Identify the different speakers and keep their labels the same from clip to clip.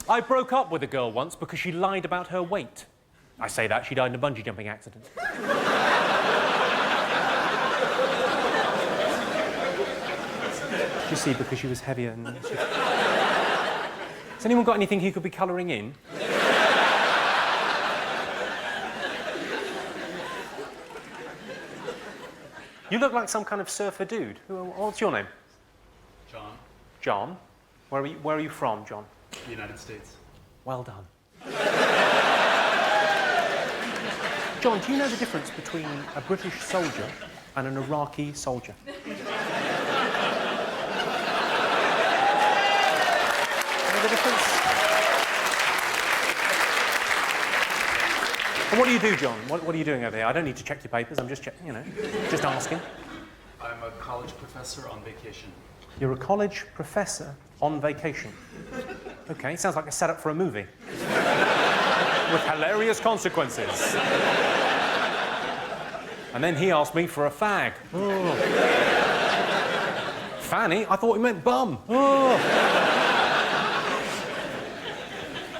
Speaker 1: I broke up with a girl once because she lied about her weight. I say that, she died in a bungee jumping accident. You see, because she was heavier and... Has anyone got anything he could be colouring in? You look like some kind of surfer dude. What's your name?
Speaker 2: John.
Speaker 1: John? Where are you from, John?
Speaker 2: The United States.
Speaker 1: Well done. John, do you know the difference between a British soldier and an Iraqi soldier? Know the difference? And what do you do, John? What are you doing over here? I don't need to check your papers. I'm just just asking.
Speaker 2: I'm a college professor on vacation.
Speaker 1: You're a college professor on vacation. Okay, sounds like a setup for a movie. With hilarious consequences. And then he asked me for a fag. Oh. Fanny? I thought he meant bum. Oh.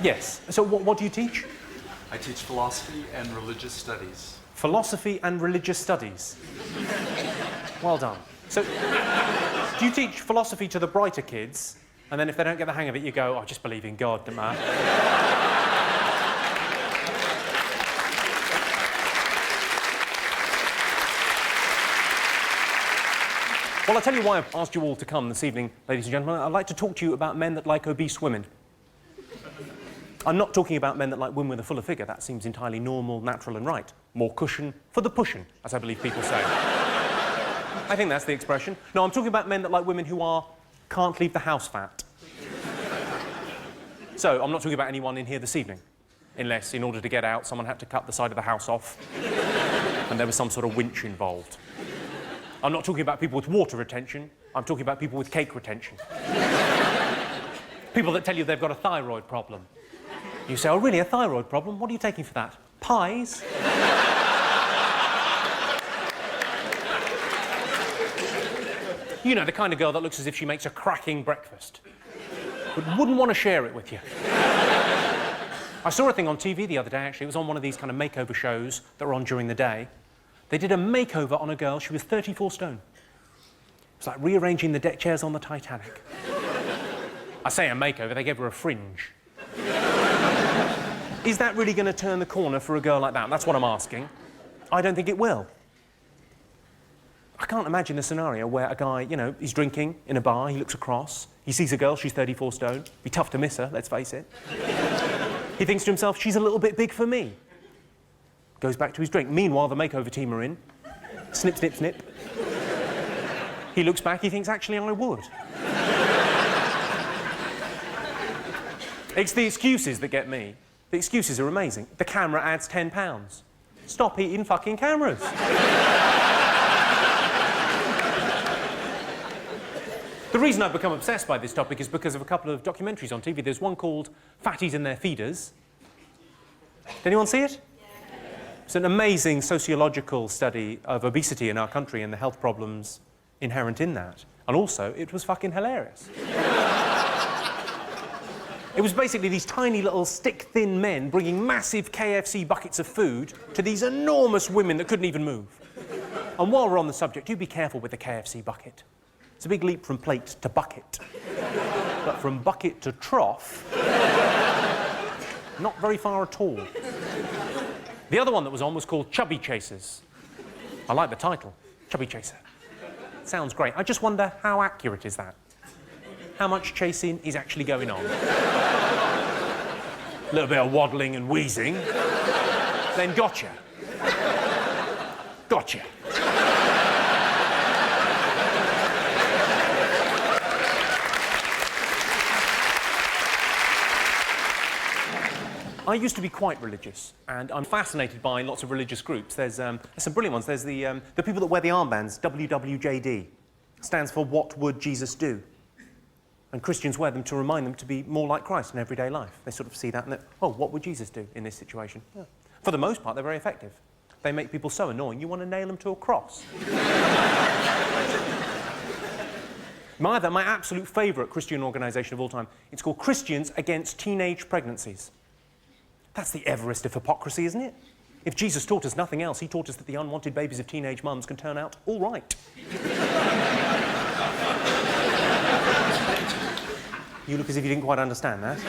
Speaker 1: Yes. So what do you teach?
Speaker 2: I teach philosophy and religious studies.
Speaker 1: Philosophy and religious studies. Well done. So, do you teach philosophy to the brighter kids, and then if they don't get the hang of it, you go, I just believe in God, don't matter. Well, I'll tell you why I've asked you all to come this evening, ladies and gentlemen. I'd like to talk to you about men that like obese women. I'm not talking about men that like women with a fuller figure. That seems entirely normal, natural and right. More cushion for the pushin', as I believe people say. I think that's the expression. No, I'm talking about men that like women who can't leave the house fat. So, I'm not talking about anyone in here this evening. Unless, in order to get out, someone had to cut the side of the house off. And there was some sort of winch involved. I'm not talking about people with water retention. I'm talking about people with cake retention. People that tell you they've got a thyroid problem. You say, oh, really, a thyroid problem? What are you taking for that? Pies? You know, the kind of girl that looks as if she makes a cracking breakfast, but wouldn't want to share it with you. I saw a thing on TV the other day, actually. It was on one of these kind of makeover shows that were on during the day. They did a makeover on a girl. She was 34 stone. It's like rearranging the deck chairs on the Titanic. I say a makeover, they gave her a fringe. Is that really going to turn the corner for a girl like that? That's what I'm asking. I don't think it will. I can't imagine a scenario where a guy, you know, he's drinking in a bar, he looks across, he sees a girl, she's 34 stone. Be tough to miss her, let's face it. He thinks to himself, she's a little bit big for me. Goes back to his drink. Meanwhile, the makeover team are in. Snip, snip, snip. He looks back, he thinks, actually, I would. It's the excuses that get me. The excuses are amazing. The camera adds £10. Stop eating fucking cameras. The reason I've become obsessed by this topic is because of a couple of documentaries on TV. There's one called Fatties and Their Feeders. Did anyone see it? It's an amazing sociological study of obesity in our country and the health problems inherent in that. And also, it was fucking hilarious. It was basically these tiny little stick-thin men bringing massive KFC buckets of food to these enormous women that couldn't even move. And while we're on the subject, do be careful with the KFC bucket. It's a big leap from plate to bucket. But from bucket to trough, not very far at all. The other one that was on was called Chubby Chasers. I like the title, Chubby Chaser. Sounds great. I just wonder, how accurate is that? How much chasing is actually going on? A little bit of waddling and wheezing. Then gotcha. Gotcha. I used to be quite religious, and I'm fascinated by lots of religious groups. There's some brilliant ones. There's the people that wear the armbands, WWJD. Stands for What Would Jesus Do? And Christians wear them to remind them to be more like Christ in everyday life. They sort of see that and oh, what would Jesus do in this situation? Yeah. For the most part, they're very effective. They make people so annoying, you want to nail them to a cross. My absolute favourite Christian organisation of all time. It's called Christians Against Teenage Pregnancies. That's the Everest of hypocrisy, isn't it? If Jesus taught us nothing else, he taught us that the unwanted babies of teenage mums can turn out all right. You look as if you didn't quite understand that. Do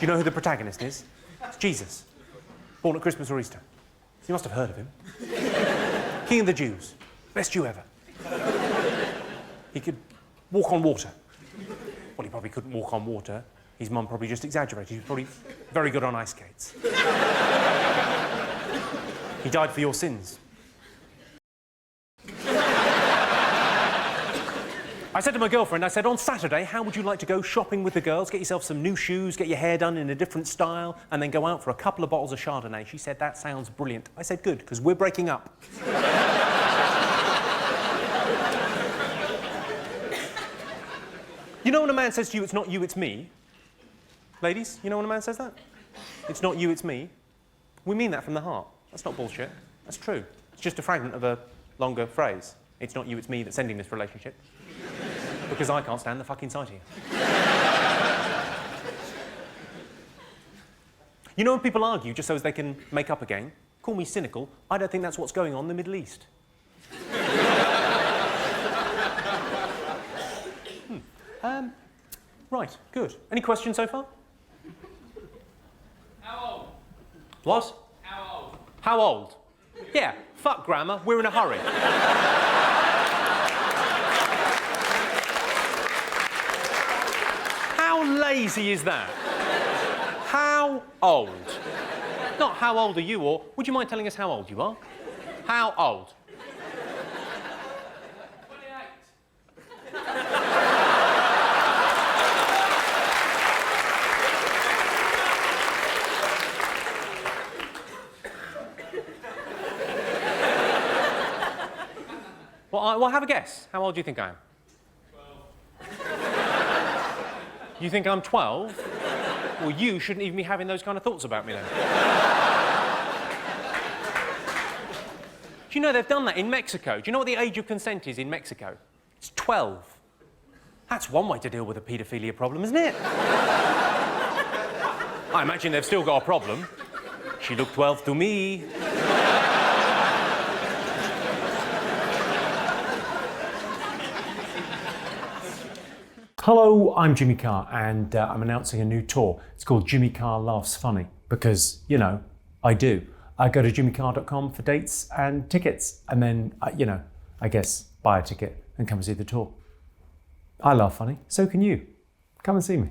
Speaker 1: you know who the protagonist is? It's Jesus. Born at Christmas or Easter. You must have heard of him. King of the Jews. Best Jew ever. He could walk on water. Well, he probably couldn't walk on water. His mum probably just exaggerated. He was probably very good on ice skates. He died for your sins. I said to my girlfriend, I said, on Saturday, how would you like to go shopping with the girls, get yourself some new shoes, get your hair done in a different style, and then go out for a couple of bottles of Chardonnay? She said, that sounds brilliant. I said, good, because we're breaking up. You know when a man says to you, it's not you, it's me? Ladies, you know when a man says that? It's not you, it's me. We mean that from the heart. That's not bullshit. That's true. It's just a fragment of a longer phrase. It's not you, it's me that's ending this relationship. Because I can't stand the fucking sight of you. You know when people argue just so as they can make up again? Call me cynical. I don't think that's what's going on in the Middle East. Right, good. Any questions so far?
Speaker 3: How old?
Speaker 1: What?
Speaker 3: How old?
Speaker 1: How old? Yeah, fuck grammar, we're in a hurry. How lazy is that? How old? Not how old are you, or would you mind telling us how old you are? How old?
Speaker 3: 28.
Speaker 1: Well, have a guess. How old do you think I am?
Speaker 3: 12.
Speaker 1: You think I'm 12? Well, you shouldn't even be having those kind of thoughts about me then. Do you know they've done that in Mexico? Do you know what the age of consent is in Mexico? It's 12. That's one way to deal with a paedophilia problem, isn't it? I imagine they've still got a problem. She looked 12 to me. Hello, I'm Jimmy Carr, and I'm announcing a new tour. It's called Jimmy Carr Laughs Funny, because, you know, I do. I go to jimmycarr.com for dates and tickets, and then, you know, I guess buy a ticket and come and see the tour. I laugh funny, so can you. Come and see me.